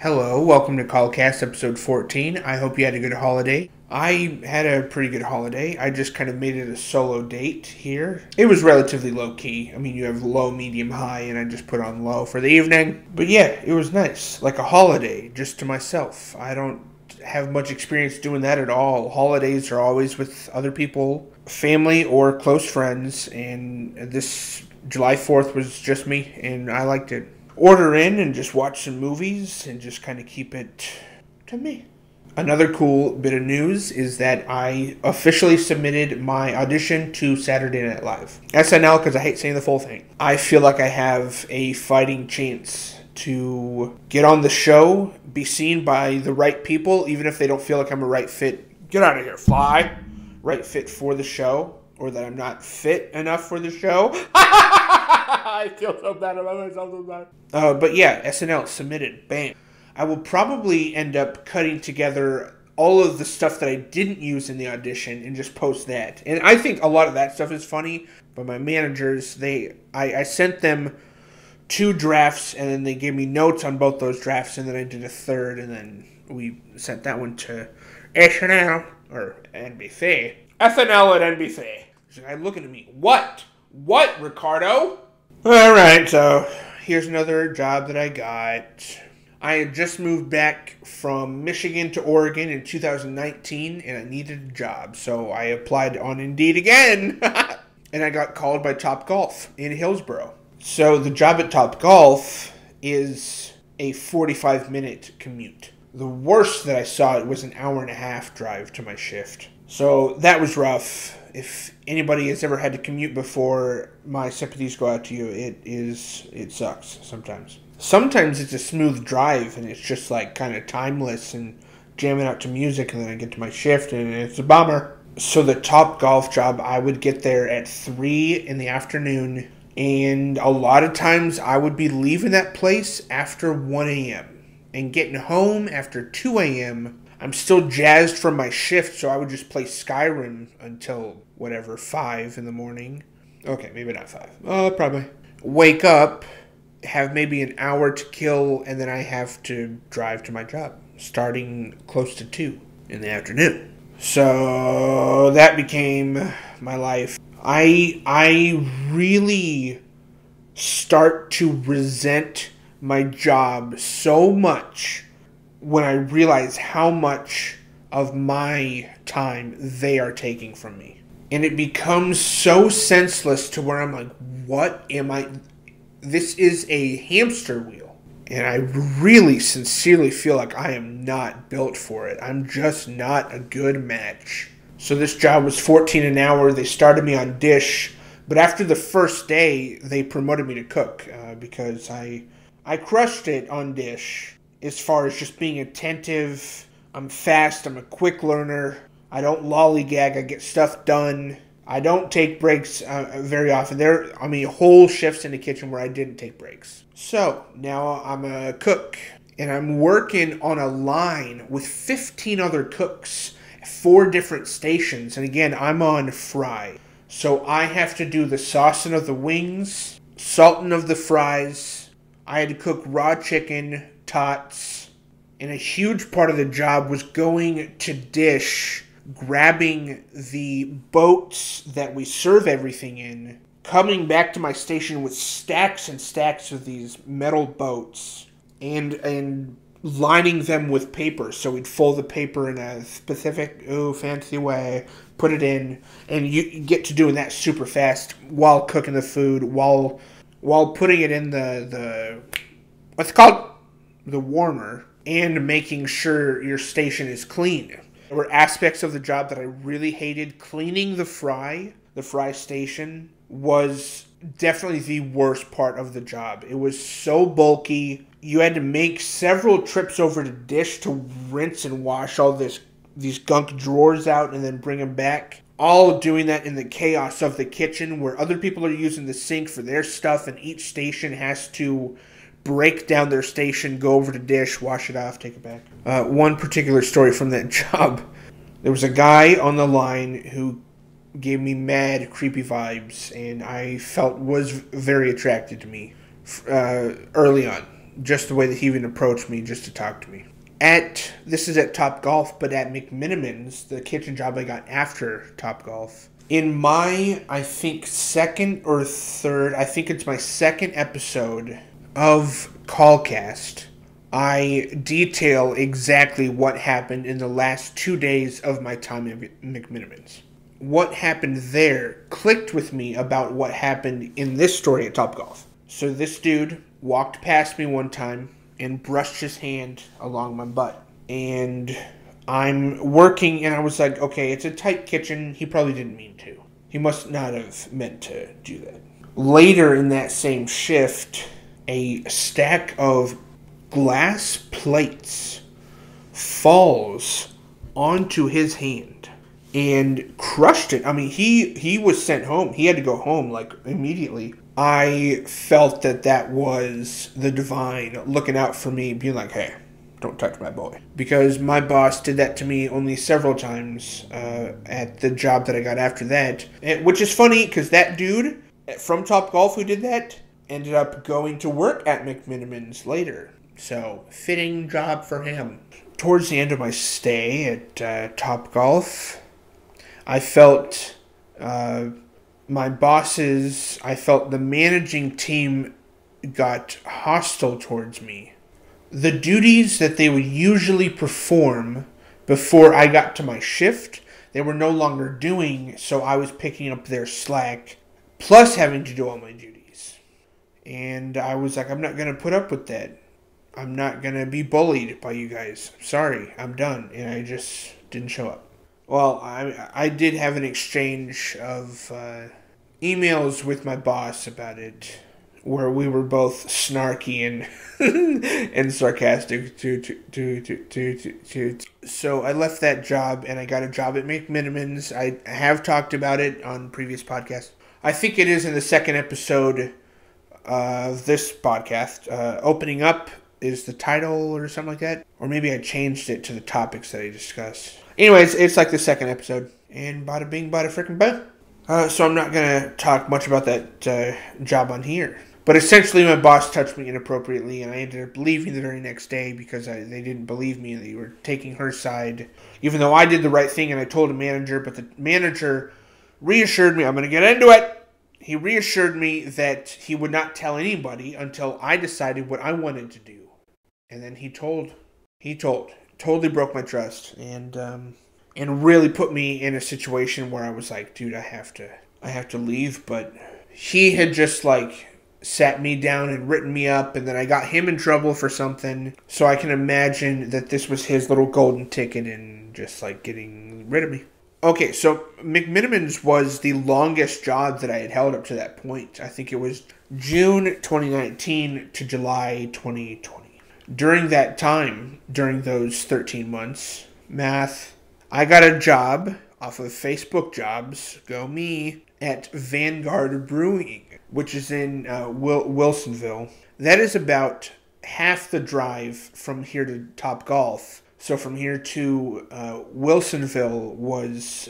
Hello, welcome to COLLCAST episode 14. I hope you had a good holiday. I had a pretty good holiday. I just kind of made it a solo date here. It was relatively low key. I mean, you have low, medium, high, and I just put on low for the evening. But yeah, it was nice. Like a holiday, just to myself. I don't have much experience doing that at all. Holidays are always with other people, family, or close friends, and this July 4th was just me, and I liked it. Order in and just watch some movies and just kind of keep it to me. Another cool bit of news is that I officially submitted my audition to Saturday Night Live. SNL, because I hate saying the full thing. I feel like I have a fighting chance to get on the show, be seen by the right people, even if they don't feel like I'm a right fit. Get out of here, fly. Right fit for the show, or that I'm not fit enough for the show. I feel so bad about myself sometimes. But yeah, SNL submitted. Bam. I will probably end up cutting together all of the stuff that I didn't use in the audition and just post that. And I think a lot of that stuff is funny, but my managers, I sent them 2 drafts, and then they gave me notes on both those drafts, and then I did a third, and then we sent that one to SNL, or NBC. SNL at NBC. She's like, looking at me. What? What, Ricardo? Alright, so here's another job that I got. I had just moved back from Michigan to Oregon in 2019, and I needed a job, so I applied on Indeed again. And I got called by Topgolf in Hillsboro. So the job at Topgolf is a 45-minute commute. The worst that I saw, it was an hour-and-a-half drive to my shift. So that was rough. If anybody has ever had to commute before, my sympathies go out to you. It sucks sometimes. Sometimes it's a smooth drive and it's just like kind of timeless and jamming out to music, and then I get to my shift and it's a bummer. So the Topgolf job, I would get there at 3 in the afternoon, and a lot of times I would be leaving that place after 1 a.m. and getting home after 2 a.m. I'm still jazzed from my shift, so I would just play Skyrim until, whatever, 5 in the morning. Okay, maybe not 5. Probably. Wake up, have maybe an hour to kill, and then I have to drive to my job, starting close to 2 in the afternoon. So that became my life. I really start to resent my job so much when I realize how much of my time they are taking from me. And it becomes so senseless to where I'm like, what am I? This is a hamster wheel. And I really sincerely feel like I am not built for it. I'm just not a good match. So this job was $14 an hour. They started me on dish. But after the first day, they promoted me to cook because I crushed it on dish. As far as just being attentive, I'm fast, I'm a quick learner, I don't lollygag, I get stuff done. I don't take breaks very often. There, whole shifts in the kitchen where I didn't take breaks. So, now I'm a cook, and I'm working on a line with 15 other cooks at 4 different stations, and again, I'm on fry. So I have to do the saucing of the wings, salting of the fries, I had to cook raw chicken, tots, and a huge part of the job was going to dish, grabbing the boats that we serve everything in, coming back to my station with stacks and stacks of these metal boats, and lining them with paper. So we'd fold the paper in a specific, fancy way, put it in, and you get to doing that super fast while cooking the food, while putting it in the what's it called? The warmer, and making sure your station is clean. There were aspects of the job that I really hated. Cleaning the fry station was definitely the worst part of the job. It was so bulky. You had to make several trips over to dish to rinse and wash all these gunk drawers out and then bring them back. All doing that in the chaos of the kitchen where other people are using the sink for their stuff, and each station has to break down their station, go over to dish, wash it off, take it back. One particular story from that job. There was a guy on the line who gave me mad creepy vibes, and I felt was very attracted to me early on. just the way that he even approached me just to talk to me. This is at Top Golf, but at McMiniman's, the kitchen job I got after Top Golf, in my, I think, second or third, I think it's my second episode of COLLCAST, I detail exactly what happened in the last 2 days of my time at McMiniman's. What happened there clicked with me about what happened in this story at Top Golf. So this dude walked past me one time and brushed his hand along my butt. And I'm working, and I was like, okay, it's a tight kitchen. He probably didn't mean to. He must not have meant to do that. Later in that same shift, a stack of glass plates falls onto his hand and crushed it. I mean, he was sent home. He had to go home, like, immediately. I felt that was the divine looking out for me, being like, hey, don't touch my boy. Because my boss did that to me only several times at the job that I got after that. Which is funny, because that dude from Top Golf who did that ended up going to work at McMiniman's later. So, fitting job for him. Towards the end of my stay at Top Golf, I felt my bosses, I felt the managing team got hostile towards me. The duties that they would usually perform before I got to my shift, they were no longer doing, so I was picking up their slack, plus having to do all my duties. And I was like, I'm not going to put up with that. I'm not going to be bullied by you guys. Sorry, I'm done. And I just didn't show up. Well, I did have an exchange of emails with my boss about it, where we were both snarky and and sarcastic. So I left that job and I got a job at McMiniman's. I have talked about it on previous podcasts. I think it is in the second episode of this podcast. Opening Up is the title or something like that. Or maybe I changed it to the topics that I discussed. Anyways, it's like the second episode. And bada bing, bada frickin' bang. So I'm not going to talk much about that job on here. But essentially my boss touched me inappropriately and I ended up leaving the very next day because they didn't believe me and they were taking her side. Even though I did the right thing and I told the manager, but the manager reassured me, I'm going to get into it. He reassured me that he would not tell anybody until I decided what I wanted to do. And then he told. Totally broke my trust and really put me in a situation where I was like, dude, I have to leave. But he had just like sat me down and written me up, and then I got him in trouble for something. So I can imagine that this was his little golden ticket in just like getting rid of me. Okay, so McMiniman's was the longest job that I had held up to that point. I think it was June 2019 to July 2020. During that time, during those 13 months, I got a job off of Facebook Jobs, go me, at Vanguard Brewing, which is in Wilsonville. That is about half the drive from here to Top Golf. So from here to Wilsonville was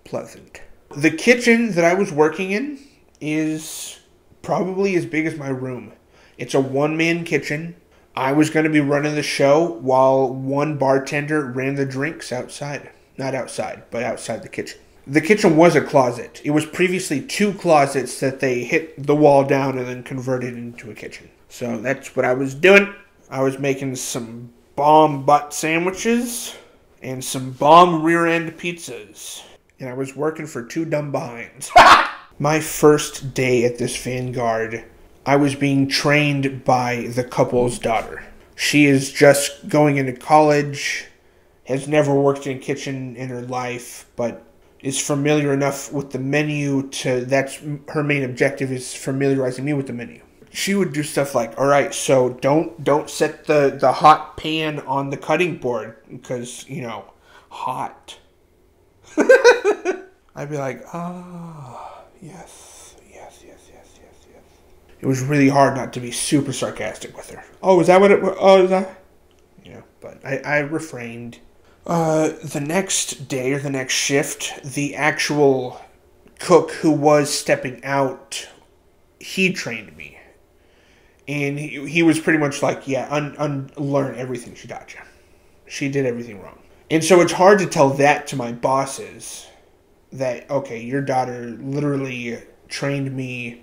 pleasant. The kitchen that I was working in is probably as big as my room. It's a one-man kitchen. I was going to be running the show while one bartender ran the drinks outside. Not outside, but outside the kitchen. The kitchen was a closet. It was previously 2 closets that they hit the wall down and then converted into a kitchen. So that's what I was doing. I was making some bomb butt sandwiches and some bomb rear end pizzas. And I was working for 2 dumb behinds. My first day at this Vanguard, I was being trained by the couple's daughter. She is just going into college, has never worked in a kitchen in her life, but is familiar enough with the menu that's her main objective, is familiarizing me with the menu. She would do stuff like, all right, so don't set the hot pan on the cutting board because, hot. I'd be like, yes. It was really hard not to be super sarcastic with her. Oh, is that what it was? Oh, is that? But I refrained. The next day or the next shift, the actual cook who was stepping out, he trained me. And he was pretty much like, yeah, unlearn everything she taught you. She did everything wrong. And so it's hard to tell that to my bosses, that, okay, your daughter literally trained me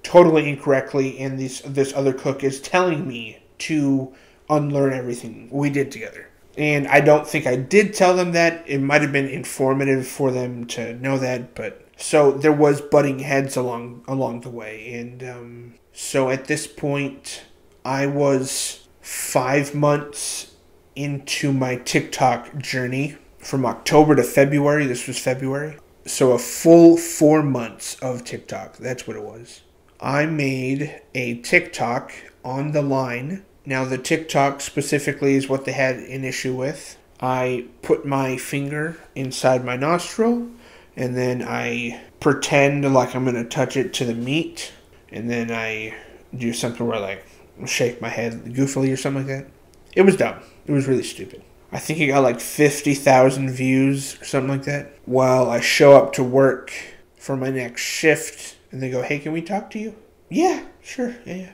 totally incorrectly, and this other cook is telling me to unlearn everything we did together. And I don't think I did tell them that. It might have been informative for them to know that, but so there was butting heads along the way. And so at this point, I was 5 months into my TikTok journey from October to February. This was February. So a full 4 months of TikTok. That's what it was. I made a TikTok on the line. Now the TikTok specifically is what they had an issue with. I put my finger inside my nostril, and then I pretend like I'm going to touch it to the meat, and then I do something where I like shake my head goofily or something like that. It was dumb. It was really stupid. I think it got like 50,000 views or something like that. While I show up to work for my next shift, and they go, hey, can we talk to you? Yeah, sure, yeah.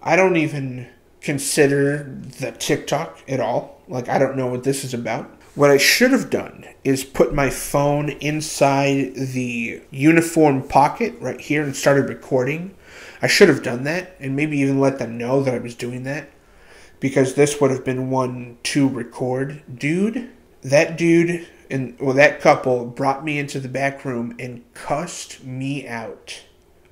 I don't even consider the TikTok at all. Like, I don't know what this is about. What I should have done is put my phone inside the uniform pocket right here and started recording. I should have done that, and maybe even let them know that I was doing that, because this would have been one to record. That couple brought me into the back room and cussed me out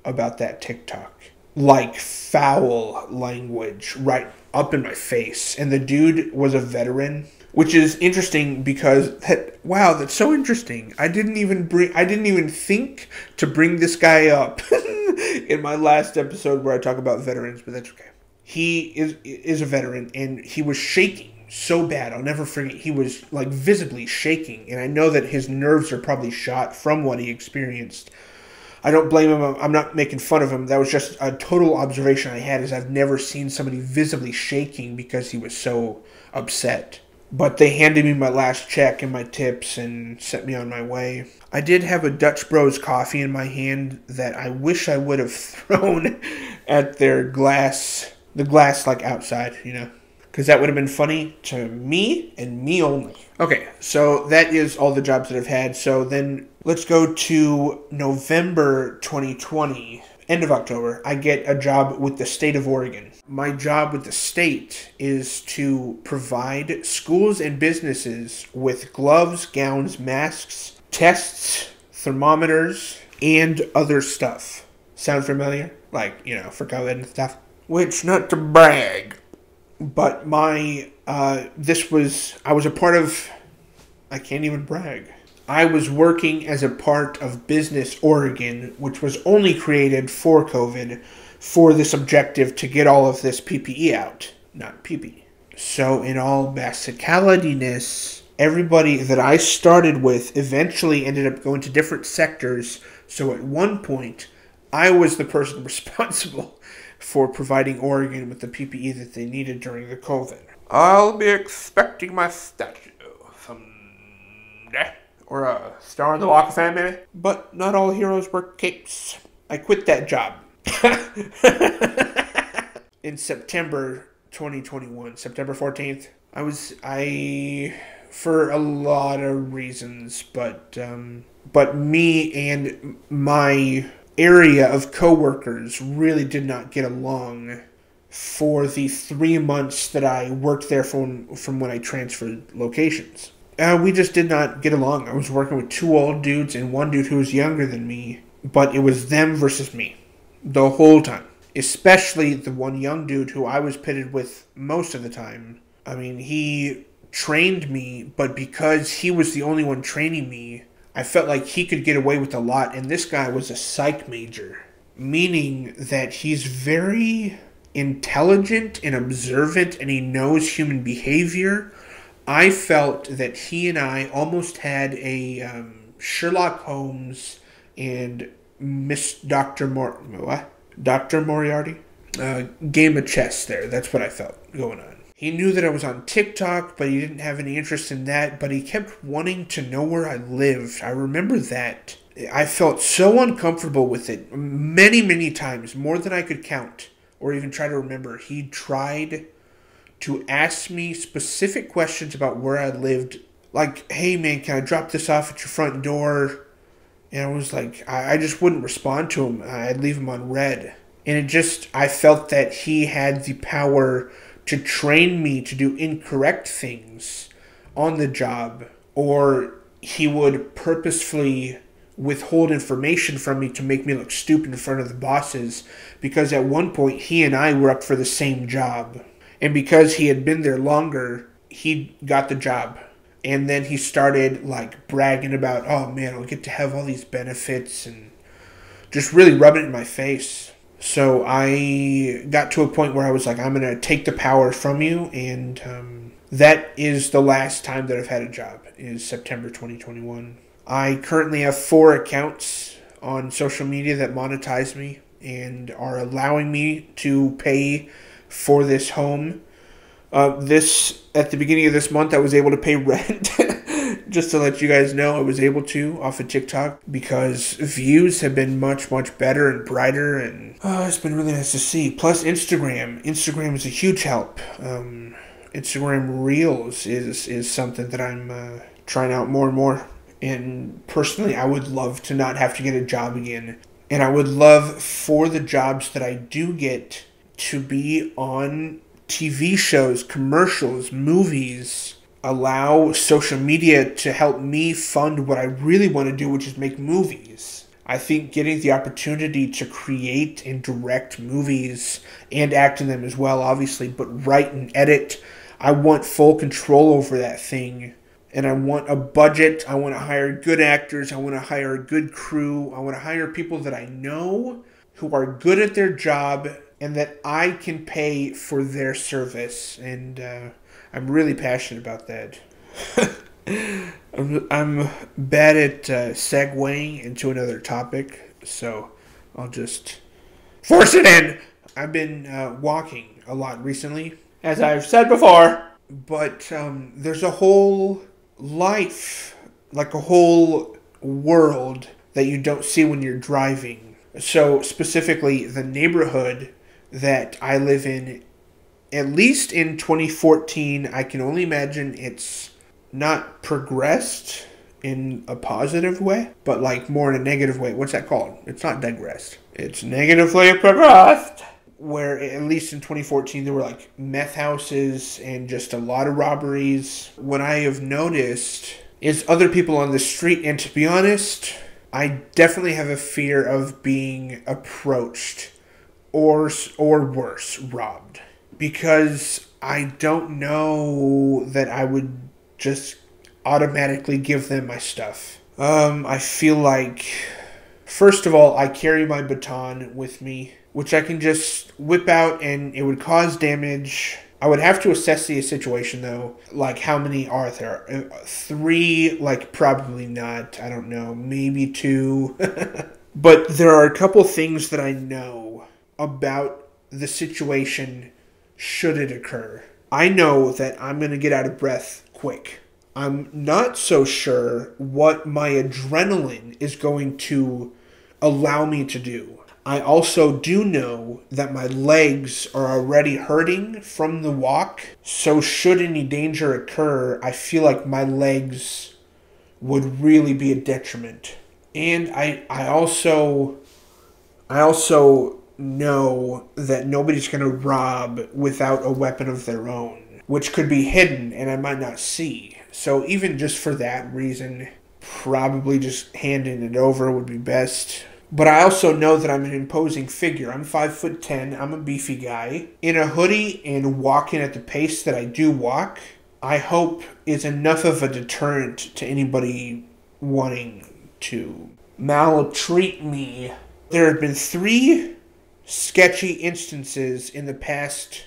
about that TikTok. Like foul language right up in my face. And the dude was a veteran, which is interesting because that's so interesting. I didn't even think to bring this guy up in my last episode where I talk about veterans, but that's okay. He is a veteran, and he was shaking so bad. I'll never forget. He was like visibly shaking, and I know that his nerves are probably shot from what he experienced. I don't blame him. I'm not making fun of him. That was just a total observation I had, is I've never seen somebody visibly shaking because he was so upset. But they handed me my last check and my tips and sent me on my way. I did have a Dutch Bros coffee in my hand that I wish I would have thrown at their glass, the glass like outside, because that would have been funny to me and me only. Okay, so that is all the jobs that I've had. So then let's go to November 2020, end of October. I get a job with the state of Oregon. My job with the state is to provide schools and businesses with gloves, gowns, masks, tests, thermometers, and other stuff. Sound familiar? Like, for COVID and stuff. Which, not to brag, but I was a part of, I can't even brag. I was working as a part of Business Oregon, which was only created for COVID, for this objective to get all of this PPE out, not PP. So in all basicalityness, everybody that I started with eventually ended up going to different sectors. So at one point, I was the person responsible for providing Oregon with the PPE that they needed during the COVID. I'll be expecting my statue someday. Or a star in the Walk of Fame, maybe. But not all heroes wear capes. I quit that job. In September 2021, September 14th, for a lot of reasons, but me and my area of coworkers really did not get along for the 3 months that I worked there from when I transferred locations. We just did not get along. I was working with 2 old dudes and 1 dude who was younger than me, but it was them versus me the whole time. Especially the 1 young dude who I was pitted with most of the time. I mean, he trained me, but because he was the only one training me, I felt like he could get away with a lot, and this guy was a psych major, meaning that he's very intelligent and observant, and he knows human behavior. I felt that he and I almost had a Sherlock Holmes and Dr. Moriarty game of chess there. That's what I felt going on. He knew that I was on TikTok, but he didn't have any interest in that, but he kept wanting to know where I lived. I remember that. I felt so uncomfortable with it many, many times, more than I could count or even try to remember. He tried to ask me specific questions about where I lived. Like, hey man, can I drop this off at your front door? And I was like, I just wouldn't respond to him. I'd leave him on red. And I felt that he had the power to train me to do incorrect things on the job, or he would purposefully withhold information from me to make me look stupid in front of the bosses, because at one point he and I were up for the same job. And because he had been there longer, he got the job. And then he started like bragging about, oh man, I'll get to have all these benefits, and just really rubbing it in my face. So I got to a point where I was like, I'm going to take the power from you. And that is the last time that I've had a job, is September 2021. I currently have 4 accounts on social media that monetize me and are allowing me to pay for this home. At the beginning of this month, I was able to pay rent. Just to let you guys know, I was able to off of TikTok because views have been much, much better and brighter, and it's been really nice to see. Plus Instagram. Instagram is a huge help. Instagram Reels is something that I'm trying out more and more. And personally, I would love to not have to get a job again. And I would love for the jobs that I do get to be on TV shows, commercials, movies. Allow social media to help me fund what I really want to do, which is make movies. I think getting the opportunity to create and direct movies and act in them as well, obviously, but write and edit, I want full control over that thing. And I want a budget. I want to hire good actors. I want to hire a good crew. I want to hire people that I know who are good at their job and that I can pay for their service. And I'm really passionate about that. I'm bad at segueing into another topic, so I'll just force it in. I've been walking a lot recently, as I've said before, but there's a whole life, like a whole world that you don't see when you're driving. So specifically, the neighborhood that I live in, at least in 2014, I can only imagine it's not progressed in a positive way, but like more in a negative way. What's that called? It's not digressed. It's negatively progressed. Where at least in 2014, there were like meth houses and just a lot of robberies. What I have noticed is other people on the street, and to be honest, I definitely have a fear of being approached or worse, robbed. Because I don't know that I would just automatically give them my stuff. I feel like, first of all, I carry my baton with me, which I can just whip out and it would cause damage. I would have to assess the situation though. Like, how many are there? 3, like, probably not. I don't know. Maybe 2. But there are a couple things that I know about the situation should it occur. I know that I'm going to get out of breath quick. I'm not so sure what my adrenaline is going to allow me to do. I also do know that my legs are already hurting from the walk, so should any danger occur, I feel like my legs would really be a detriment. And I also know that nobody's going to rob without a weapon of their own, which could be hidden and I might not see. So even just for that reason, probably just handing it over would be best. But I also know that I'm an imposing figure. I'm 5'10". I'm a beefy guy. In a hoodie and walking at the pace that I do walk, I hope is enough of a deterrent to anybody wanting to maltreat me. There have been 3 sketchy instances in the past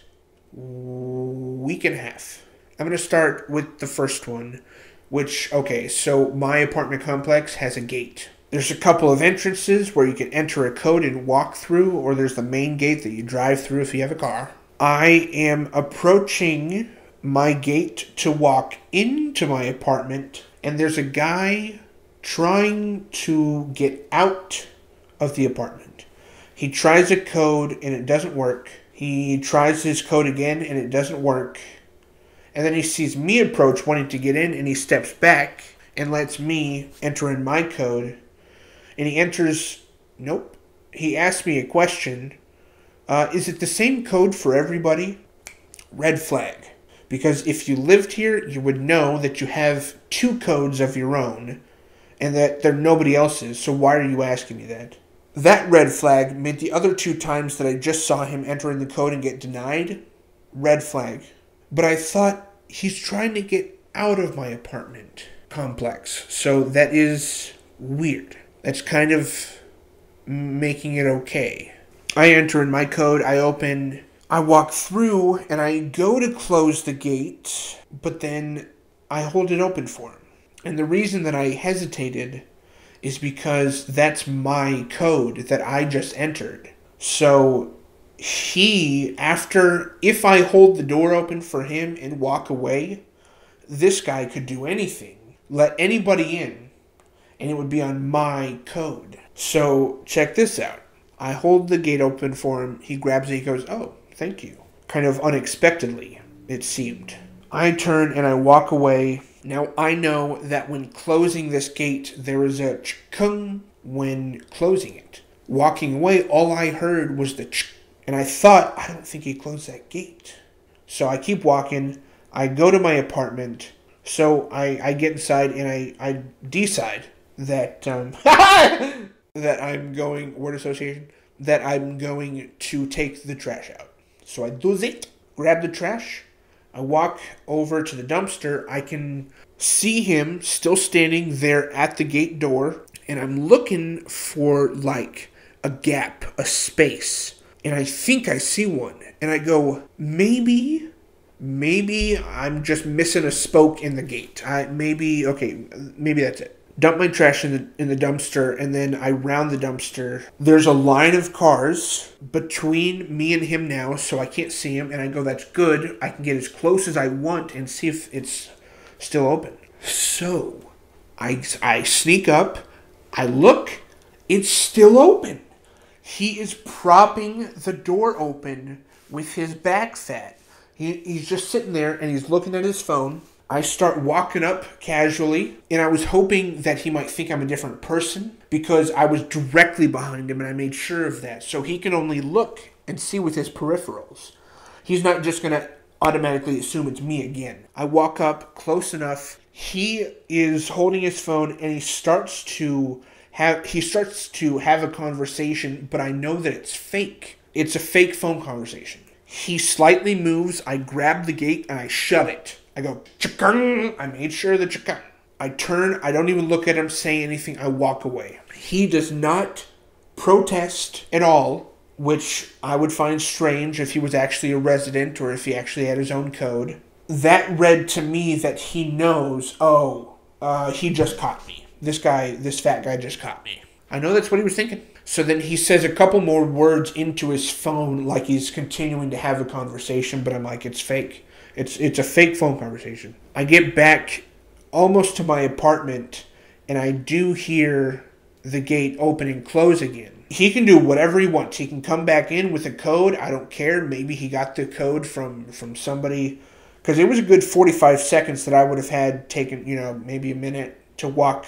week and a half. I'm going to start with the first one, which, okay, so my apartment complex has a gate. There's a couple of entrances where you can enter a code and walk through, or there's the main gate that you drive through if you have a car. I am approaching my gate to walk into my apartment, and there's a guy trying to get out of the apartment. He tries a code and it doesn't work. He tries his code again, and it doesn't work. And then he sees me approach wanting to get in, and he steps back and lets me enter in my code. And he enters, nope. He asks me a question. Is it the same code for everybody? Red flag. Because if you lived here, you would know that you have 2 codes of your own and that they're nobody else's. So why are you asking me that? That red flag made the other 2 times that I just saw him enter in the code and get denied, red flag. But I thought he's trying to get out of my apartment complex. So that is weird. That's kind of making it okay. I enter in my code, I open, I walk through, and I go to close the gate, but then I hold it open for him. And the reason that I hesitated is because that's my code that I just entered. So if I hold the door open for him and walk away, this guy could do anything. Let anybody in, and it would be on my code. So check this out. I hold the gate open for him. He grabs it. He goes, oh, thank you. Kind of unexpectedly, it seemed. I turn and I walk away. Now, I know that when closing this gate, there is a ch-kung when closing it. Walking away, all I heard was the ch, and I thought, I don't think he closed that gate. So I keep walking. I go to my apartment. So I get inside and I decide that that I'm going, word association, that I'm going to take the trash out. So I do it, grab the trash. I walk over to the dumpster. I can see him still standing there at the gate door. And I'm looking for like a gap, a space. And I think I see one. And I go, maybe I'm just missing a spoke in the gate. Maybe that's it. Dump my trash in the dumpster, and then I round the dumpster. There's a line of cars between me and him now, so I can't see him. And I go, that's good. I can get as close as I want and see if it's still open. So I sneak up. I look. It's still open. He is propping the door open with his back fat. He's just sitting there, and he's looking at his phone. I start walking up casually, and I was hoping that he might think I'm a different person because I was directly behind him, and I made sure of that. So he can only look and see with his peripherals. He's not just going to automatically assume it's me again. I walk up close enough. He is holding his phone, and he starts to have a conversation, but I know that it's fake. It's a fake phone conversation. He slightly moves. I grab the gate, and I shut it. I go, chikang. I made sure the chikang. I turn. I don't even look at him, say anything. I walk away. He does not protest at all, which I would find strange if he was actually a resident or if he actually had his own code. That read to me that he knows, he just caught me. This fat guy just caught me. I know that's what he was thinking. So then he says a couple more words into his phone like he's continuing to have a conversation, but I'm like, it's fake. It's a fake phone conversation. I get back almost to my apartment, and I do hear the gate open and close again. He can do whatever he wants. He can come back in with a code. I don't care. Maybe he got the code from somebody. Because it was a good 45 seconds that I would have had taken, maybe a minute to walk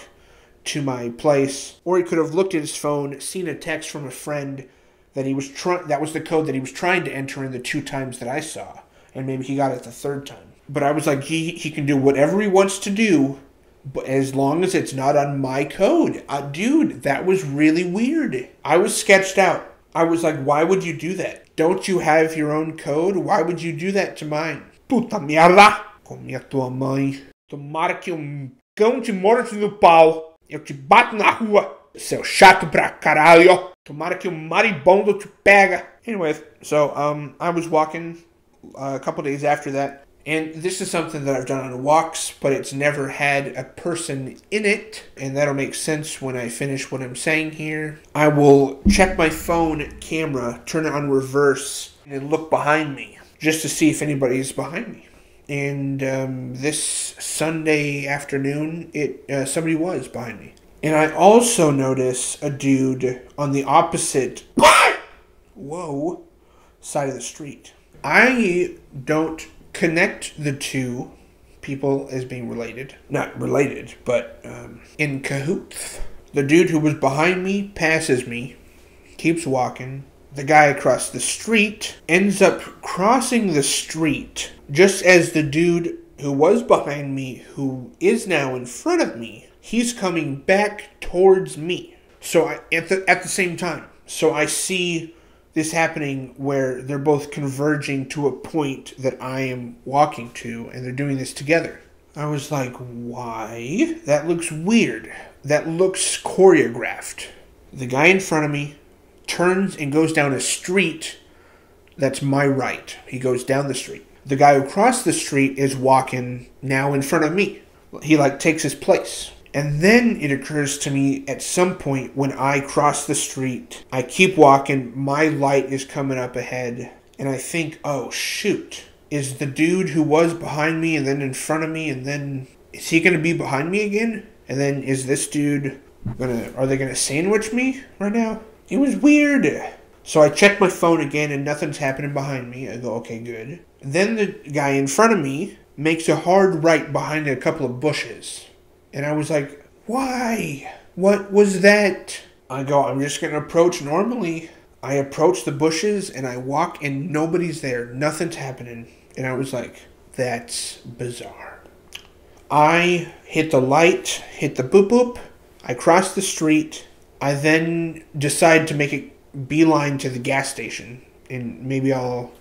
to my place. Or he could have looked at his phone, seen a text from a friend that that was the code that he was trying to enter in the 2 times that I saw. And maybe he got it the 3rd time. But I was like, he can do whatever he wants to do, but as long as it's not on my code. Dude, that was really weird. I was sketched out. I was like, why would you do that? Don't you have your own code? Why would you do that to mine? Puta merda! Come a tua mãe. Tomara que cão te morde no pau. Eu te bato na rua. Seu chato pra caralho. Tomara que maribondo te pega. Anyways, so I was walking a couple days after that, and this is something that I've done on walks, but it's never had a person in it, and that'll make sense when I finish what I'm saying here. I will check my phone camera, turn it on reverse, and look behind me just to see if anybody's behind me. And this Sunday afternoon, somebody was behind me. And I also notice a dude on the opposite side of the street. I don't connect the two people as being related. Not related, but in cahoots. The dude who was behind me passes me, keeps walking. The guy across the street ends up crossing the street just as the dude who was behind me, who is now in front of me, he's coming back towards me. So at the same time. So I see this happening where they're both converging to a point that I am walking to, and they're doing this together. I was like, why? That looks weird. That looks choreographed. The guy in front of me turns and goes down a street that's my right. He goes down the street. The guy who crossed the street is walking now in front of me. He takes his place. And then it occurs to me at some point when I cross the street, I keep walking, my light is coming up ahead, and I think, oh shoot, is the dude who was behind me and then in front of me, and then is he going to be behind me again? And then is this dude are they going to sandwich me right now? It was weird. So I check my phone again and nothing's happening behind me. I go, okay, good. And then the guy in front of me makes a hard right behind a couple of bushes. And I was like, why? What was that? I go, I'm just going to approach normally. I approach the bushes and I walk and nobody's there. Nothing's happening. And I was like, that's bizarre. I hit the light, hit the boop boop. I cross the street. I then decide to make a beeline to the gas station. And maybe I'll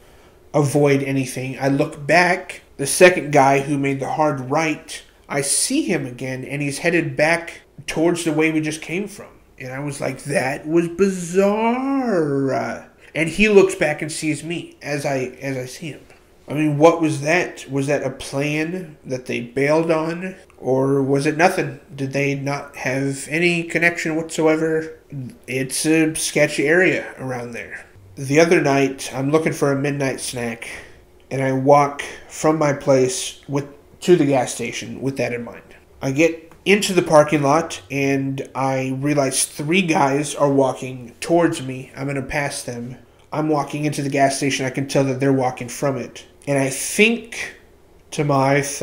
avoid anything. I look back. The second guy who made the hard right, I see him again, and he's headed back towards the way we just came from. And I was like, that was bizarre. And he looks back and sees me as I see him. I mean, what was that? Was that a plan that they bailed on? Or was it nothing? Did they not have any connection whatsoever? It's a sketchy area around there. The other night, I'm looking for a midnight snack, and I walk from my place to the gas station with that in mind. I get into the parking lot and I realize 3 guys are walking towards me. I'm going to pass them. I'm walking into the gas station. I can tell that they're walking from it. And I think to myself,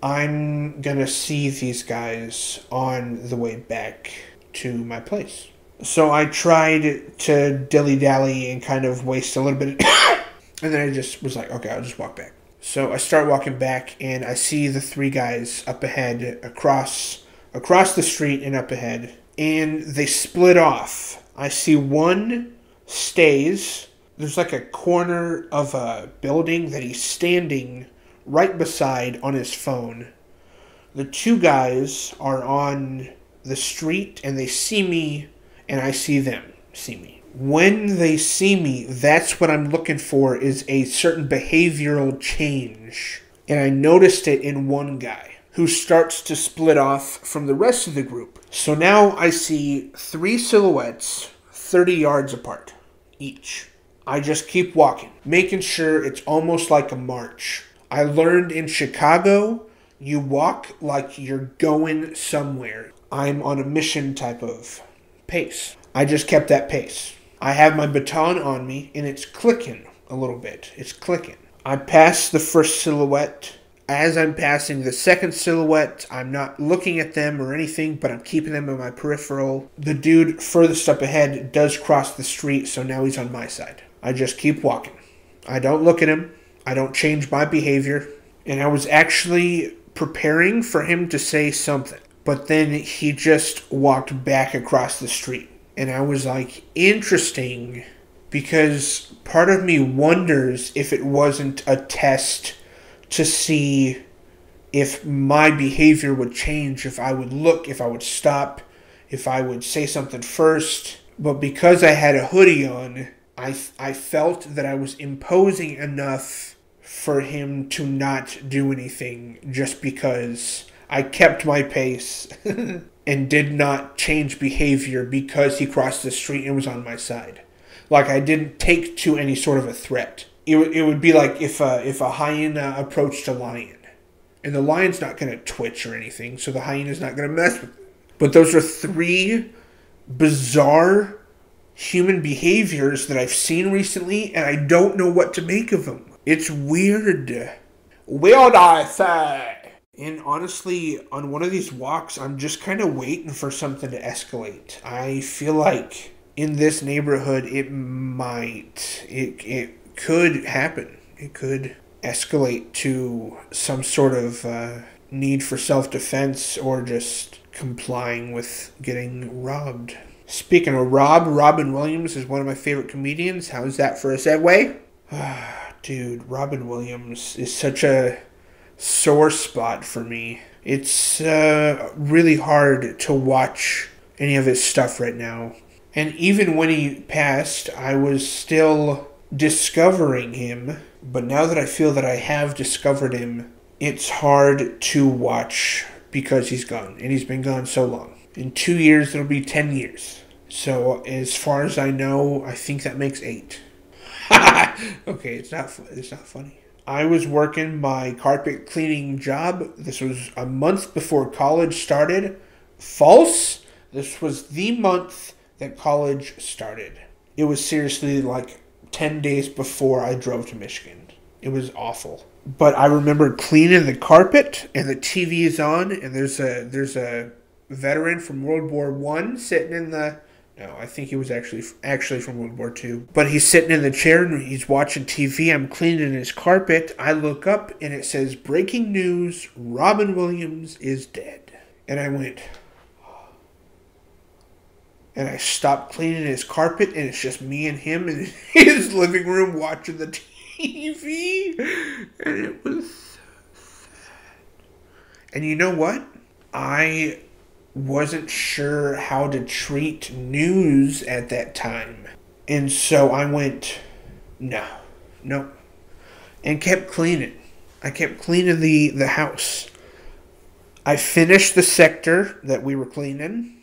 I'm going to see these guys on the way back to my place. So I tried to dilly-dally and kind of waste a little bit. And then I just was like, okay, I'll just walk back. So I start walking back, and I see the 3 guys up ahead, across the street and up ahead, and they split off. I see one stays. There's like a corner of a building that he's standing right beside on his phone. The 2 guys are on the street, and they see me, and I see them see me. When they see me, that's what I'm looking for, is a certain behavioral change. And I noticed it in one guy who starts to split off from the rest of the group. So now I see 3 silhouettes 30 yards apart each. I just keep walking, making sure it's almost like a march. I learned in Chicago, you walk like you're going somewhere. I'm on a mission type of pace. I just kept that pace. I have my baton on me, and it's clicking a little bit. It's clicking. I pass the first silhouette. As I'm passing the second silhouette, I'm not looking at them or anything, but I'm keeping them in my peripheral. The dude furthest up ahead does cross the street, so now he's on my side. I just keep walking. I don't look at him. I don't change my behavior. And I was actually preparing for him to say something, but then he just walked back across the street. And I was like, interesting, because part of me wonders if it wasn't a test to see if my behavior would change, if I would look, if I would stop, if I would say something first. But because I had a hoodie on, I felt that I was imposing enough for him to not do anything just because I kept my pace and did not change behavior because he crossed the street and was on my side. Like, I didn't take to any sort of a threat. It would be like if a hyena approached a lion. And the lion's not going to twitch or anything, so the hyena's not going to mess with it. But those are 3 bizarre human behaviors that I've seen recently, and I don't know what to make of them. It's weird. Weird, I say. And honestly, on one of these walks, I'm just kind of waiting for something to escalate. I feel like in this neighborhood, it could happen. It could escalate to some sort of need for self-defense or just complying with getting robbed. Speaking of Robin Williams is one of my favorite comedians. How's that for a segue? Dude, Robin Williams is such a sore spot for me. It's really hard to watch any of his stuff right now. And even when he passed, I was still discovering him. But now that I feel that I have discovered him, it's hard to watch because he's gone. And he's been gone so long. In 2 years, it'll be 10 years. So as far as I know, I think that makes 8. Okay, it's not funny. I was working my carpet cleaning job. This was a month before college started. False. This was the month that college started. It was seriously like 10 days before I drove to Michigan. It was awful. But I remember cleaning the carpet and the TV is on and there's a veteran from World War I sitting in the... No, I think he was actually from World War II. But he's sitting in the chair and he's watching TV. I'm cleaning his carpet. I look up and it says, "Breaking news, Robin Williams is dead." And I went... And I stopped cleaning his carpet and it's just me and him in his living room watching the TV. And it was so sad. And you know what? I wasn't sure how to treat news at that time. And so I went, no. And kept cleaning. I kept cleaning the house. I finished the sector that we were cleaning.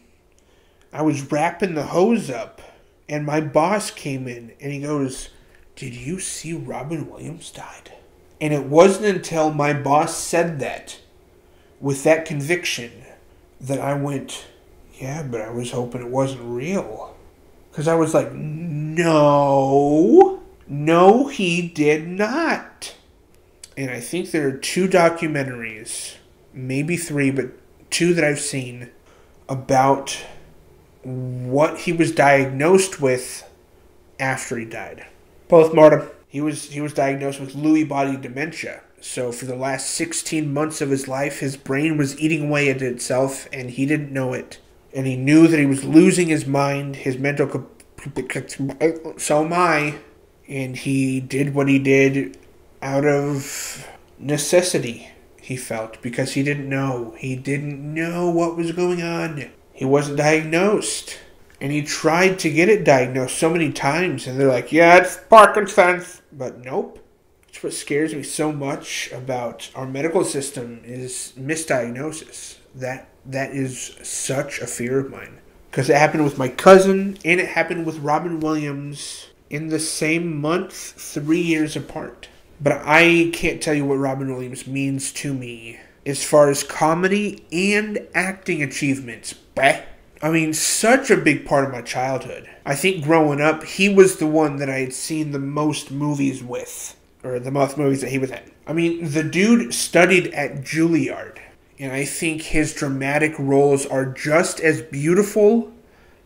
I was wrapping the hose up. And my boss came in and he goes, "Did you see Robin Williams died?" And it wasn't until my boss said that, with that conviction, that I went, yeah, but I was hoping it wasn't real. Because I was like, no, he did not. And I think there are 2 documentaries, maybe 3, but 2 that I've seen about what he was diagnosed with after he died. Both martyrdom. He was diagnosed with Lewy body dementia. So for the last 16 months of his life, his brain was eating away at itself, and he didn't know it. And he knew that he was losing his mind, his mental... So am I. And he did what he did out of necessity, he felt, because he didn't know. He didn't know what was going on. He wasn't diagnosed. And he tried to get it diagnosed so many times, and they're like, yeah, it's Parkinson's. But nope. That's what scares me so much about our medical system is misdiagnosis. That is such a fear of mine. Because it happened with my cousin, and it happened with Robin Williams in the same month, 3 years apart. But I can't tell you what Robin Williams means to me as far as comedy and acting achievements. I mean, such a big part of my childhood. I think growing up, he was the one that I had seen the most movies with. Or the most movies that he was in. I mean, the dude studied at Juilliard. And I think his dramatic roles are just as beautiful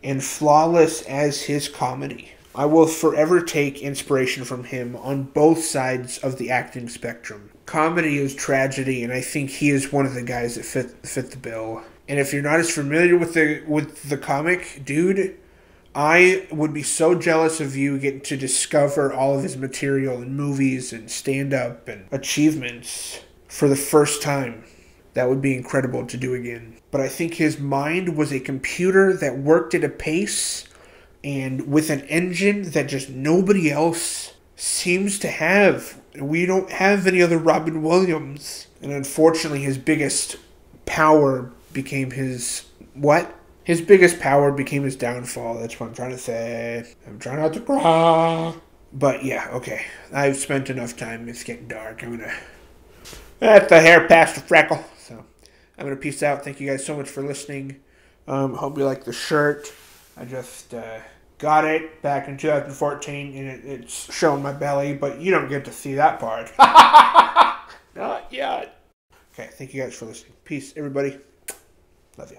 and flawless as his comedy. I will forever take inspiration from him on both sides of the acting spectrum. Comedy is tragedy, and I think he is one of the guys that fit the bill. And if you're not as familiar with the comic, dude, I would be so jealous of you getting to discover all of his material in movies and stand-up and achievements for the first time. That would be incredible to do again. But I think his mind was a computer that worked at a pace and with an engine that just nobody else seems to have. We don't have any other Robin Williams. And unfortunately, his biggest power became his... What? His biggest power became his downfall. That's what I'm trying to say. I'm trying not to cry. But yeah, okay. I've spent enough time. It's getting dark. That's the hair past the freckle. So I'm going to peace out. Thank you guys so much for listening. Hope you like the shirt. I just got it back in 2014, and it's showing my belly, but you don't get to see that part. Not yet. Okay, thank you guys for listening. Peace, everybody. Love you.